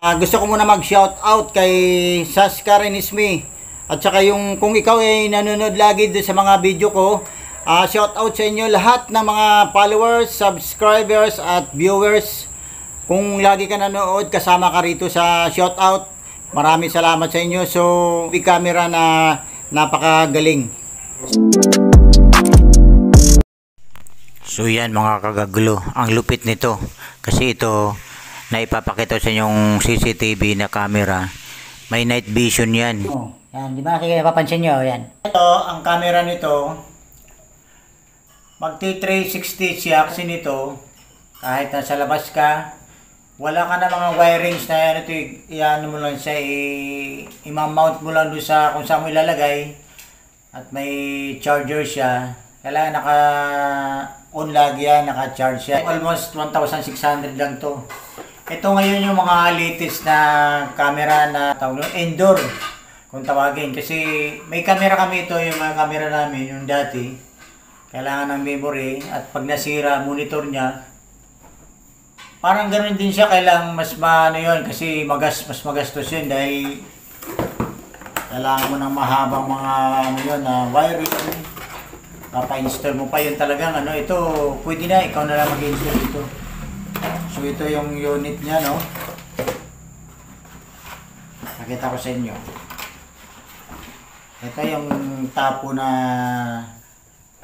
Gusto ko muna mag-shout out kay Saska Renisme. At saka yung kung ikaw ay nanonood lagi sa mga video ko, shout out sa inyo lahat ng mga followers, subscribers at viewers. Kung lagi ka nanonood, kasama ka rito sa shout out. Maraming salamat sa inyo. So, big camera na napakagaling. So yan mga kagagulo, ang lupit nito kasi ito na ipapakita sa inyong CCTV na camera, may night vision yan. Yan, di ba? Kaya papansin nyo, yan. Ito, ang camera nito, magti 360 siya kasi nito, kahit nasa labas ka, wala ka na mga wirings na yan, ito, i-ano mo lang siya, i-mount mo lang doon sa kung saan mo ilalagay, at may charger siya. Kailangan naka-on lagi yan, naka-charge siya. Almost 1,600 lang to. Ito ngayon yung mga latest na camera na tawag indoor, kung tawagin. Kasi may camera kami ito, yung mga camera namin, yung dati. Kailangan ng memory at pag nasira, monitor niya. Parang ganoon din siya, kailangan mas ano yun, kasi mas magastos yun dahil kailangan mo ng mahabang mga ano yun, wiring. Papa-install mo pa yun talagang ano, ito pwede na, ikaw na lang mag-install ito. So ito yung unit niya, no? Nakita ko sa inyo. Ito yung tapo na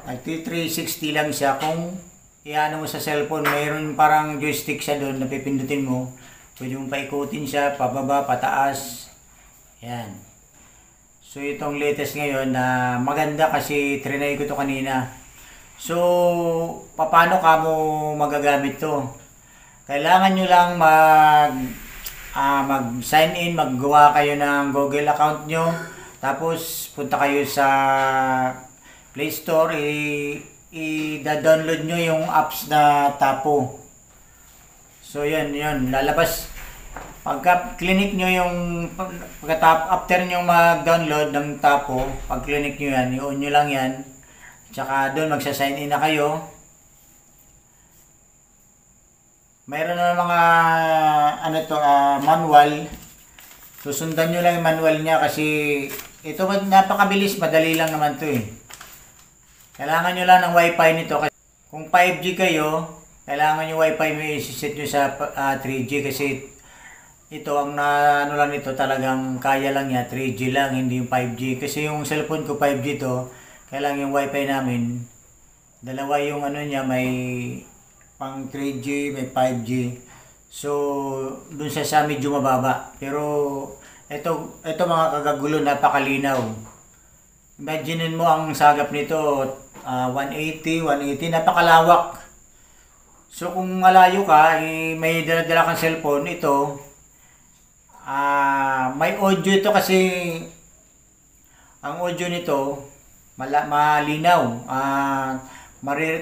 360 lang siya. Kung iano mo sa cellphone, mayroon parang joystick siya doon na pipindutin mo. Pwede mong paikutin siya, pababa, pataas. Yan. So itong latest ngayon na maganda kasi trinay ko to kanina. So paano ka mo magagamit to? Kailangan nyo lang mag-sign in, maggawa kayo ng Google account nyo. Tapos punta kayo sa Play Store, i-download nyo yung apps na Tapo. So yun, lalabas. Pagka-clinic nyo yung, after nyo mag-download ng Tapo, pag-clinic nyo yan, i-on nyo lang yan. Tsaka doon magsa-sign in na kayo. Mayroon na mga manual. Susundan nyo lang yung manual niya kasi ito napakabilis, madali lang naman to eh. Kailangan nyo lang ng wifi nito kasi kung 5G kayo, kailangan yung wifi mo i-set nyo sa 3G kasi ito ang ano lang nito, talagang kaya lang niya 3G lang, hindi yung 5G kasi yung cellphone ko 5G to, kailangan yung wifi namin dalawa yung ano niya, may pang 3G, may 5G. So, dun sa medyo mababa. Pero, ito mga kagagulo, napakalinaw. Imaginein mo ang sagap nito, 180, napakalawak. So, kung malayo ka, may dala-dala kang cellphone, ito, may audio ito kasi, ang audio nito, malinaw.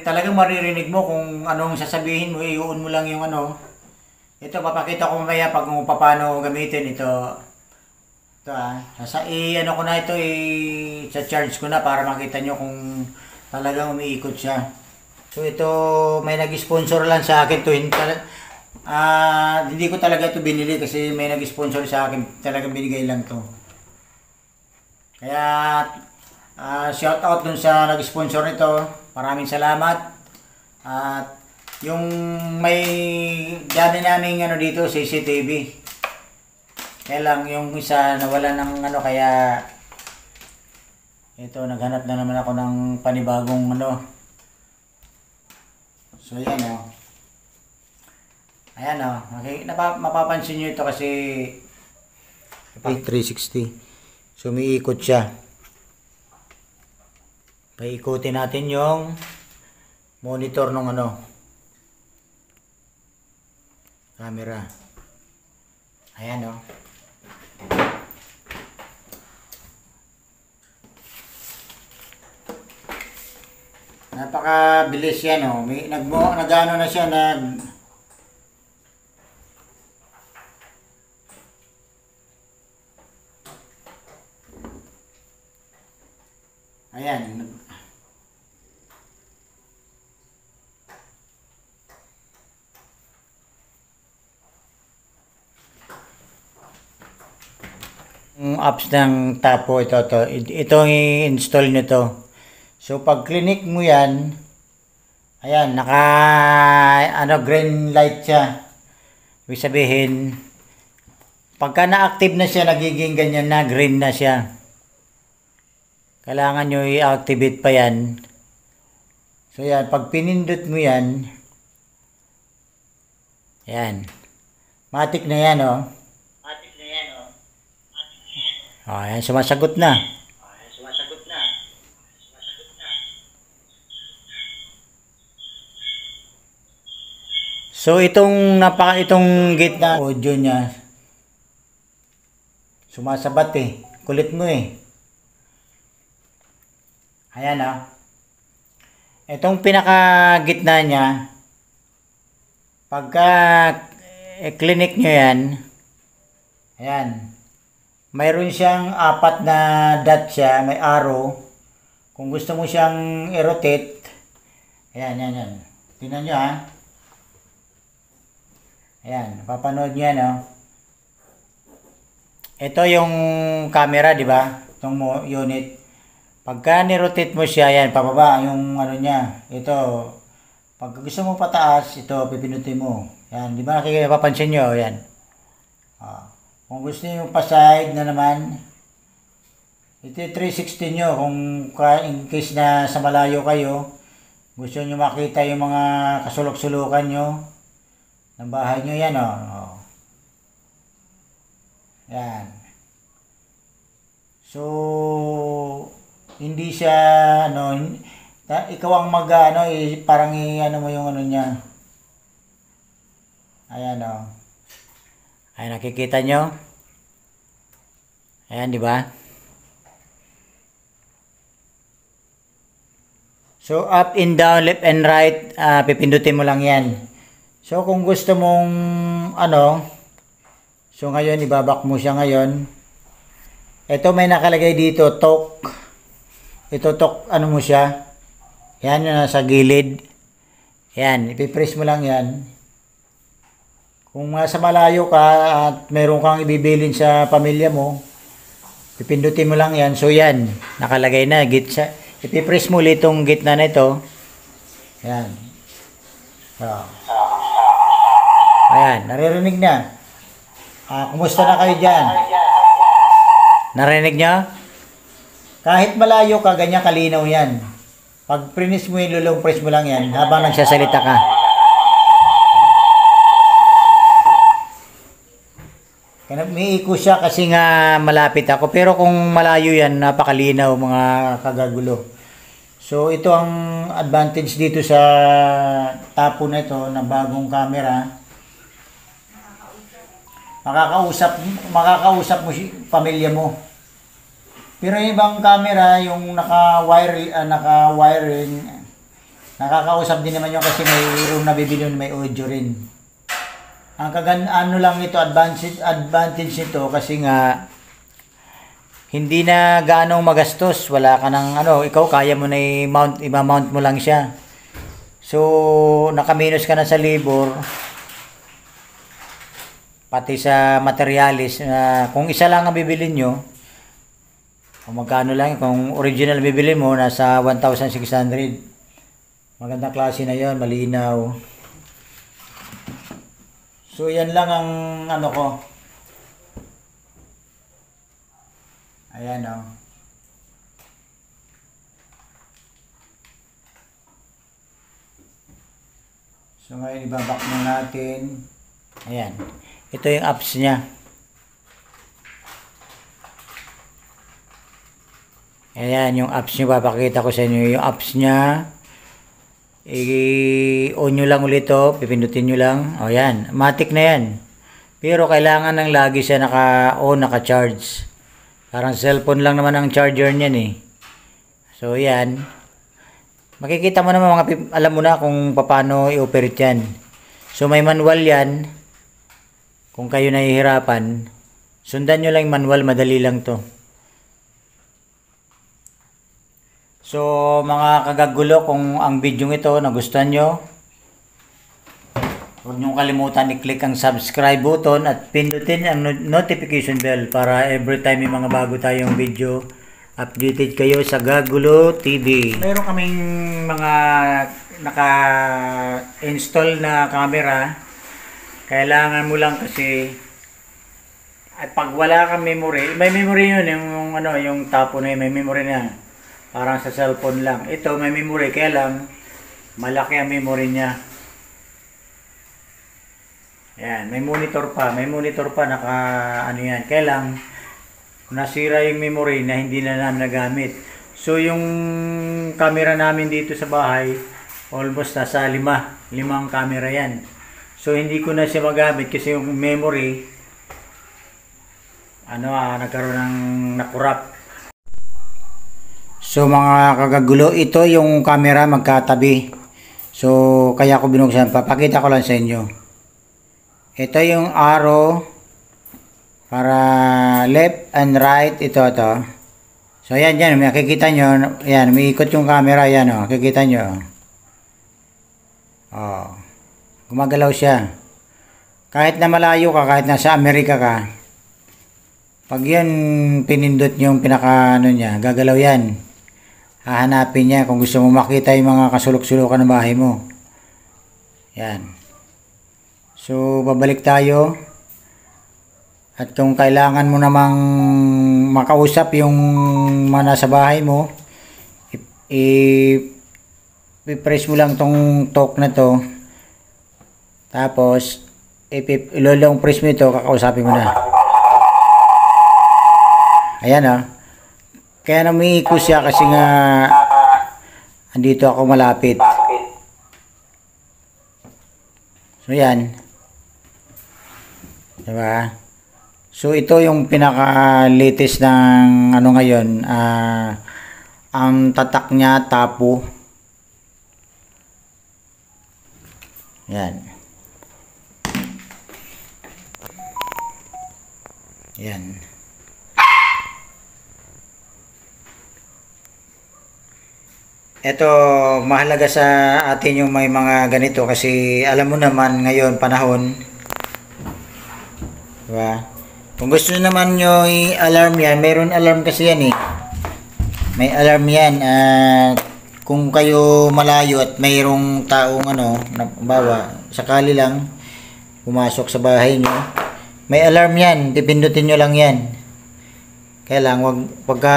Talagang maririnig mo kung anong sasabihin mo, i-on mo lang yung ano. Ito, papakita ko mamaya pag kung paano gamitin ito. Ito ano ko na ito, i-charge ko na para makita nyo kung talagang umiikot siya. So ito, may nag-sponsor lang sa akin to. Hindi ko talaga ito binili kasi may nag-sponsor sa akin. Talagang binigay lang to. Kaya, shout out dun sa nag-sponsor nito. Maraming salamat. At yung may dami naming ano dito, CCTV. Kaya lang yung isa nawala ng ano, kaya ito, naghanap na naman ako ng panibagong ano. So yan o. Ayan o. Okay, mapapansin nyo ito kasi 360. So may ikot siya. Paikutin natin yung monitor ng ano, camera. Ayan o. Napakabilis yan o. Nag-ano na siya, ayan. Yung apps ng Tapo, ito ang i-install nyo to. So pag clinic mo yan, ayan, naka green light siya. Ibig sabihin, pagka na-active na siya, nagiging ganyan na, green na siya. Kailangan nyo i-activate pa yan. So yan, pag pinindot mo yan, ayan, matik na yan, oh. Ayan, sumasagot na. So itong gate na audio niya, sumasabat eh. Kulit mo eh. Ayan, ah. Itong pinaka gitna niya, pagka clinic nyo yan, ayan, mayroon siyang 4 na dot siya, may arrow. Kung gusto mo siyang i-rotate, ayan, yan. Tingnan nyo, ha. Ayan, papanood nyo yan, oh. Ito yung camera, di ba? Itong unit. Pagka ni-rotate mo siya, yan, pababa yung ano niya. Ito, pag gusto mo pataas, ito, pipinutin mo. Yan, di ba napapansin nyo? Yan. Kung gusto nyo pa-side na naman, ito 360 nyo. Kung in case na sa malayo kayo, gusto nyo makita yung mga kasulok-sulukan nyo ng bahay nyo, yan, oh. Yan. So, hindi siya, ikaw ang parang mo yung ano niya. Ayan, oh. Ay, nakikita nyo? Ayan, di ba? So, up and down, left and right, pipindutin mo lang yan. So, kung gusto mong, so ngayon, ibabak mo siya ngayon. Ito may nakalagay dito, talk. Ito talk, mo siya. Yan yung nasa gilid. Yan, ipipress mo lang yan. Kung sa malayo ka at meron kang ibibilin sa pamilya mo, pipindutin mo lang yan. So yan, nakalagay na. Ipipress mo ulit itong gitna na ito. Yan. Ayan, naririnig na. Kumusta na kayo dyan? Narinig nyo? Kahit malayo ka, ganyan kalinaw yan. Pag press mo yung lulong, press mo lang yan habang nagsasalita ka. May iko siya kasi nga malapit ako. Pero kung malayo yan, napakalinaw mga kagagulo. So ito ang advantage dito sa Tapo na ito na bagong camera. Makakausap mo pamilya mo. Pero yung ibang camera, yung naka-wiring, nakakausap din naman yun kasi mayroong nabibili may audio rin. Ang lang ito, advantage nito kasi nga hindi na gaano magastos. Wala ka ng ikaw kaya mo na i-mount mo lang siya. So, nakaminos ka na sa labor, pati sa materialis. Kung isa lang ang bibili nyo, kung magkano lang, kung original bibili mo, nasa 1,600. Magandang klase na yon, malinaw. So, yan lang ang ko. Ayan, oh. So, ngayon, ibabak na natin. Ayan. Ito yung apps niya. Ayan, yung apps niya. Papakita ko sa inyo yung apps niya. I-on nyo lang ulit ito, pipindutin nyo lang. O yan, matik na yan. Pero kailangan ng lagi siya naka-on, naka-charge. Parang cellphone lang naman ang charger niyan eh. So yan. Makikita mo naman alam mo na kung paano i-operate yan. So may manual yan. Kung kayo nahihirapan, sundan nyo lang yung manual, madali lang to. So mga kagagulo, kung ang video ito nagustuhan nyo, Huwag niyong kalimutan i-click ang subscribe button at pindutin ang notification bell para every time may mga bago tayong video, updated kayo sa Gagulo TV. Meron kaming mga naka-install na camera. Kailangan mo lang kasi at pag wala kang memory, may memory yun, yung tapo na yun, may memory na. Parang sa cellphone lang. Ito may memory, kaya lang malaki ang memory niya. Yan, may monitor pa naka yan. Kaya lang nasira yung memory na hindi na namin nagamit. So yung camera namin dito sa bahay, almost nasa limang camera yan. So hindi ko na siya magamit kasi yung memory nagkaroon ng nakurap. So mga kagagulo, ito yung camera magkatabi. So kaya ko binuksan, papakita ko lang sa inyo. Ito yung arrow para left and right, ito. So yan, makikita nyo, yan, umiikot yung camera, yan makikita nyo. Gumagalaw siya. Kahit na malayo ka, kahit nasa Amerika ka, pag yun pinindot yung pinaka niya, gagalaw yan. Hahanapin niya kung gusto mo makita yung mga kasulok-sulukan ng bahay mo. Yan. So, babalik tayo. At kung kailangan mo namang makausap yung mga nasa bahay mo, i-press mo lang tong talk na to. Tapos, ilolong press mo ito, kakausapin mo na. Ayan Kaya namiiko siya kasi nga andito ako malapit. So, yan. Diba? So ito yung pinaka-latest ng ngayon, ang tatak niya tapo. Yan. Yan. Ito mahalaga sa atin yung may mga ganito kasi alam mo naman ngayon panahon. Diba? Kung gusto naman nyo i-alarm yan, mayroon alarm kasi yan May alarm yan. Kung kayo malayo at mayroong taong bawa, sakali lang pumasok sa bahay nyo, may alarm yan. Pipindutin nyo lang yan. Kaya lang, pagka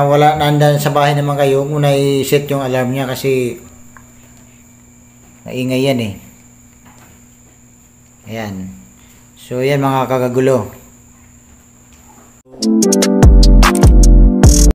wala nandan sa bahay naman kayo, muna i-set yung alarm niya kasi maingay yan Ayan. So yan mga kagagulo.